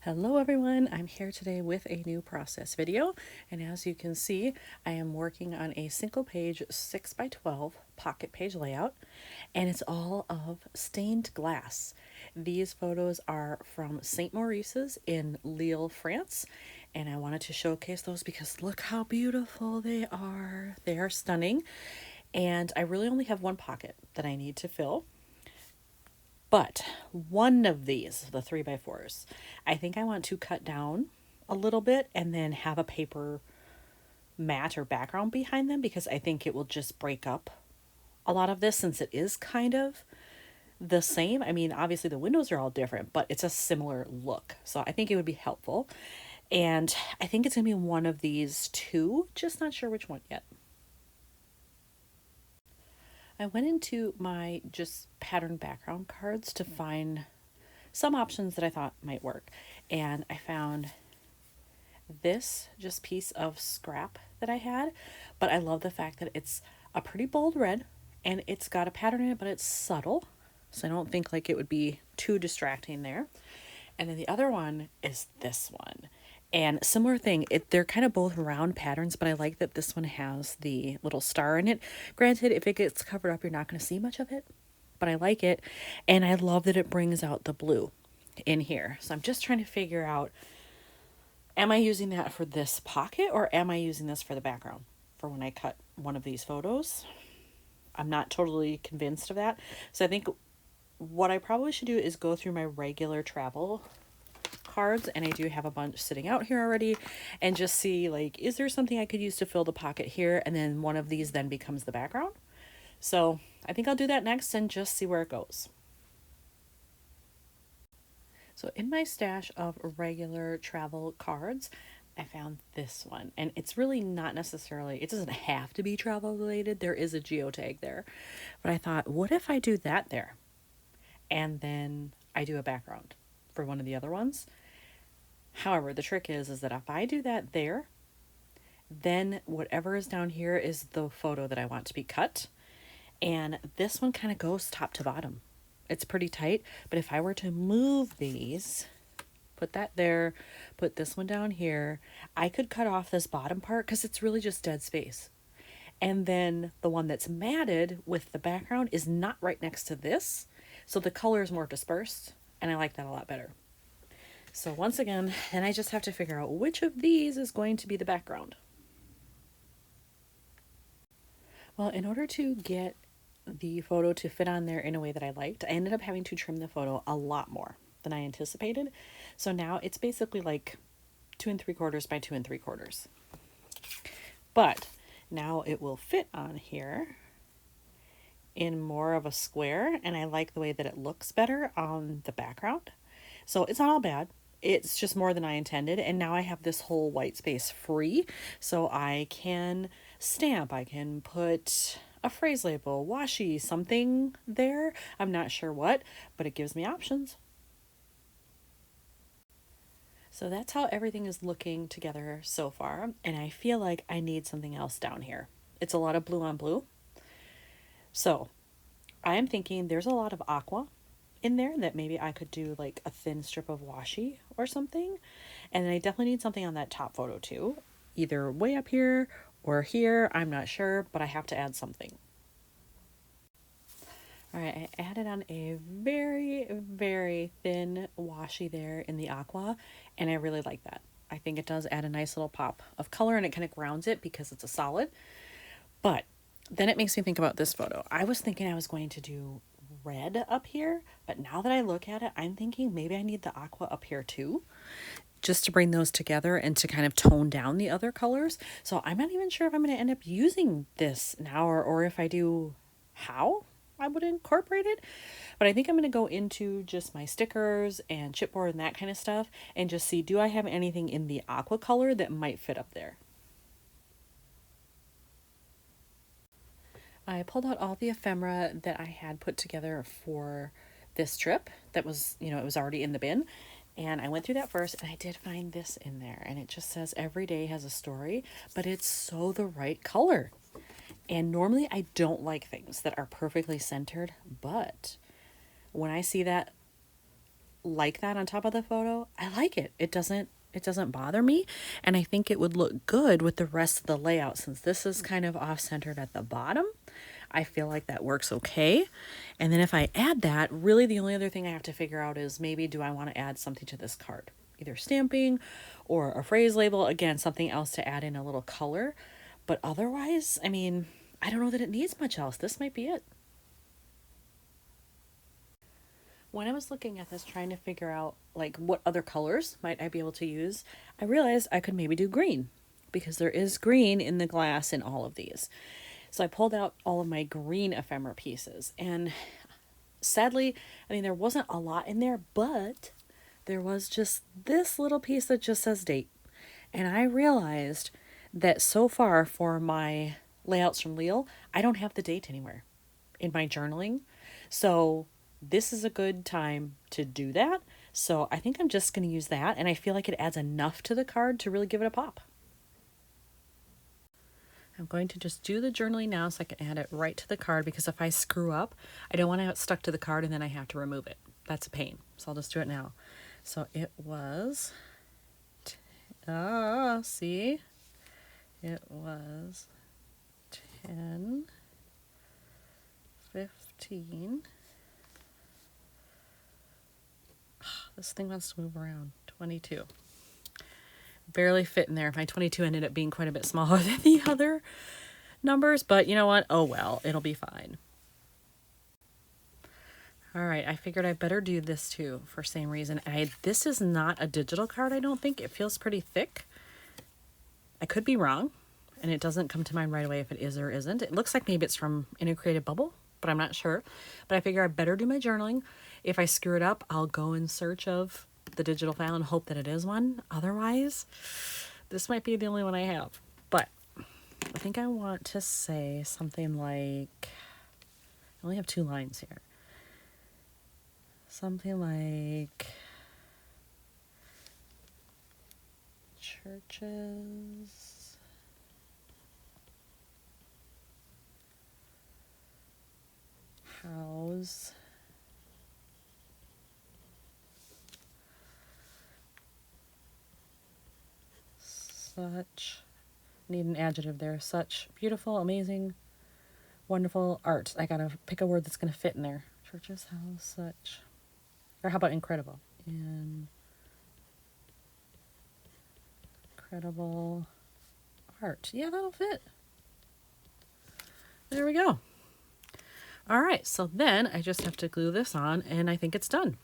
Hello everyone, I'm here today with a new process video, and as you can see I am working on a single page 6x12 pocket page layout, and it's all of stained glass. These photos are from St. Maurice's in Lille, France, and I wanted to showcase those because look how beautiful they are. They are stunning, and I really only have one pocket that I need to fill. But one of these, the 3x4s, I think I want to cut down a little bit and then have a paper mat or background behind them because I think it will just break up a lot of this since it is kind of the same. I mean, obviously the windows are all different, but it's a similar look. So I think it would be helpful. And I think it's going to be one of these two, just not sure which one yet. I went into my just pattern background cards to find some options that I thought might work. And I found this just piece of scrap that I had, but I love the fact that it's a pretty bold red and it's got a pattern in it, but it's subtle. So I don't think like it would be too distracting there. And then the other one is this one. And similar thing, they're kind of both round patterns, but I like that this one has the little star in it. Granted, if it gets covered up, you're not going to see much of it, but I like it. And I love that it brings out the blue in here. So I'm just trying to figure out, am I using that for this pocket or am I using this for the background for when I cut one of these photos? I'm not totally convinced of that. So I think what I probably should do is go through my regular travel cards, and I do have a bunch sitting out here already, and just see like, is there something I could use to fill the pocket here, and then one of these then becomes the background. So I think I'll do that next and just see where it goes. So in my stash of regular travel cards, I found this one, and it's really not necessarily, it doesn't have to be travel related. There is a geotag there, but I thought, what if I do that there and then I do a background for one of the other ones? However, the trick is that if I do that there, then whatever is down here is the photo that I want to be cut. And this one kind of goes top to bottom. It's pretty tight, but if I were to move these, put that there, put this one down here, I could cut off this bottom part because it's really just dead space. And then the one that's matted with the background is not right next to this, so the color is more dispersed, and I like that a lot better. So once again, then I just have to figure out which of these is going to be the background. Well, in order to get the photo to fit on there in a way that I liked, I ended up having to trim the photo a lot more than I anticipated. So now it's basically like 2 3/4 by 2 3/4. But now it will fit on here in more of a square, and I like the way that it looks better on the background. So it's not all bad. It's just more than I intended, and now I have this whole white space free, so I can stamp, I can put a phrase label, washi, something there. I'm not sure what, but it gives me options. So that's how everything is looking together so far, and I feel like I need something else down here. It's a lot of blue on blue. So I am thinking there's a lot of aqua in there that maybe I could do like a thin strip of washi or something. And then I definitely need something on that top photo too, either way up here or here. I'm not sure, but I have to add something. All right, I added on a very, very thin washi there in the aqua, and I really like that. I think it does add a nice little pop of color, and it kind of grounds it because it's a solid. But then it makes me think about this photo. I was thinking I was going to do red up here, but now that I look at it, I'm thinking maybe I need the aqua up here too, just to bring those together and to kind of tone down the other colors. So I'm not even sure if I'm going to end up using this now, or if I do, how I would incorporate it. But I think I'm going to go into just my stickers and chipboard and that kind of stuff and just see, do I have anything in the aqua color that might fit up there? I pulled out all the ephemera that I had put together for this trip that was, it was already in the bin. And I went through that first, and I did find this in there. And it just says every day has a story, but it's so the right color. And normally I don't like things that are perfectly centered, but when I see that like that on top of the photo, I like it. It doesn't bother me, and I think it would look good with the rest of the layout. Since this is kind of off-centered at the bottom, I feel like that works okay. And then if I add that, really the only other thing I have to figure out is maybe do I want to add something to this card? Either stamping or a phrase label, again, something else to add in a little color. But otherwise, I mean, I don't know that it needs much else. This might be it. When I was looking at this, trying to figure out like what other colors might I be able to use, I realized I could maybe do green because there is green in the glass in all of these. So I pulled out all of my green ephemera pieces, and sadly, I mean, there wasn't a lot in there, but there was just this little piece that just says date. And I realized that so far for my layouts from Lille, I don't have the date anywhere in my journaling. So this is a good time to do that. So I think I'm just going to use that, and I feel like it adds enough to the card to really give it a pop. I'm going to just do the journaling now so I can add it right to the card, because if I screw up, I don't want to have it stuck to the card and then I have to remove it. That's a pain. So I'll just do it now. So it was, see, it was 10, 15. This thing wants to move around. 22. Barely fit in there. My 22 ended up being quite a bit smaller than the other numbers, but you know what? Oh well, it'll be fine. All right, I figured I better do this too for same reason. This is not a digital card, I don't think. It feels pretty thick. I could be wrong, and it doesn't come to mind right away if it is or isn't. It looks like maybe it's from Integrated Bubble, but I'm not sure. But I figure I better do my journaling. If I screw it up, I'll go in search of the digital file and hope that it is one. Otherwise, this might be the only one I have. But I think I want to say something like, I only have 2 lines here. Something like churches, house, such, need an adjective there, such beautiful, amazing, wonderful art. I gotta pick a word that's gonna fit in there. Churches, house, such, or how about incredible? Incredible art. Yeah, that'll fit. There we go. All right, so then I just have to glue this on, and I think it's done.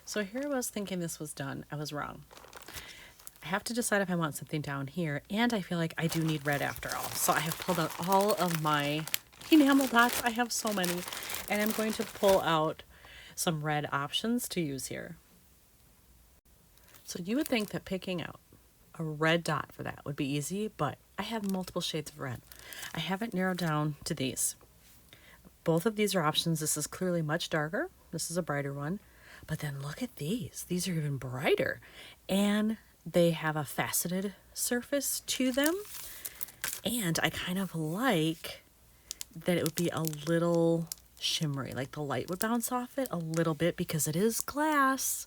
So here I was thinking this was done. I was wrong. I have to decide if I want something down here, and I feel like I do need red after all. So I have pulled out all of my enamel dots. I have so many, and I'm going to pull out some red options to use here. So you would think that picking out a red dot for that would be easy, but I have multiple shades of red. I haven't narrowed down to these. Both of these are options. This is clearly much darker. This is a brighter one. But then look at these. These are even brighter. And they have a faceted surface to them. And I kind of like that it would be a little shimmery, like the light would bounce off it a little bit because it is glass.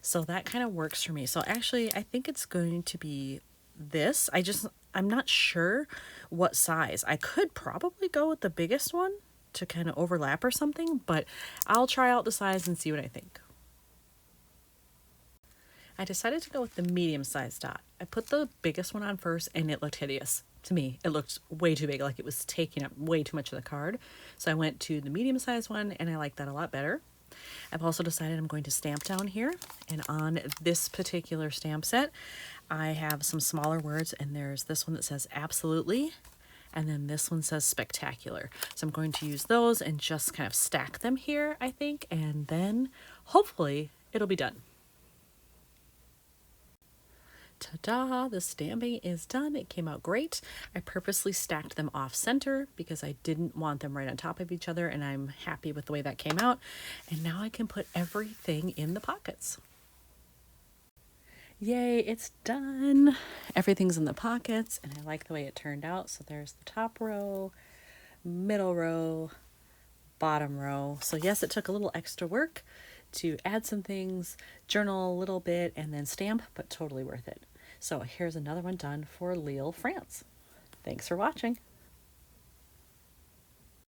So that kind of works for me. So actually, I think it's going to be this. I'm not sure what size. I could probably go with the biggest one to kind of overlap or something, but I'll try out the size and see what I think. I decided to go with the medium-sized dot. I put the biggest one on first, and it looked hideous. To me, it looked way too big, like it was taking up way too much of the card. So I went to the medium-sized one, and I like that a lot better. I've also decided I'm going to stamp down here, and on this particular stamp set, I have some smaller words, and there's this one that says absolutely, and then this one says spectacular. So I'm going to use those and just kind of stack them here, I think, and then hopefully it'll be done. Ta-da! The stamping is done. It came out great. I purposely stacked them off center because I didn't want them right on top of each other, and I'm happy with the way that came out. And now I can put everything in the pockets. Yay, it's done. Everything's in the pockets, and I like the way it turned out. So there's the top row, middle row, bottom row. So yes, it took a little extra work to add some things, journal a little bit, and then stamp, but totally worth it. So here's another one done for Lille, France. Thanks for watching.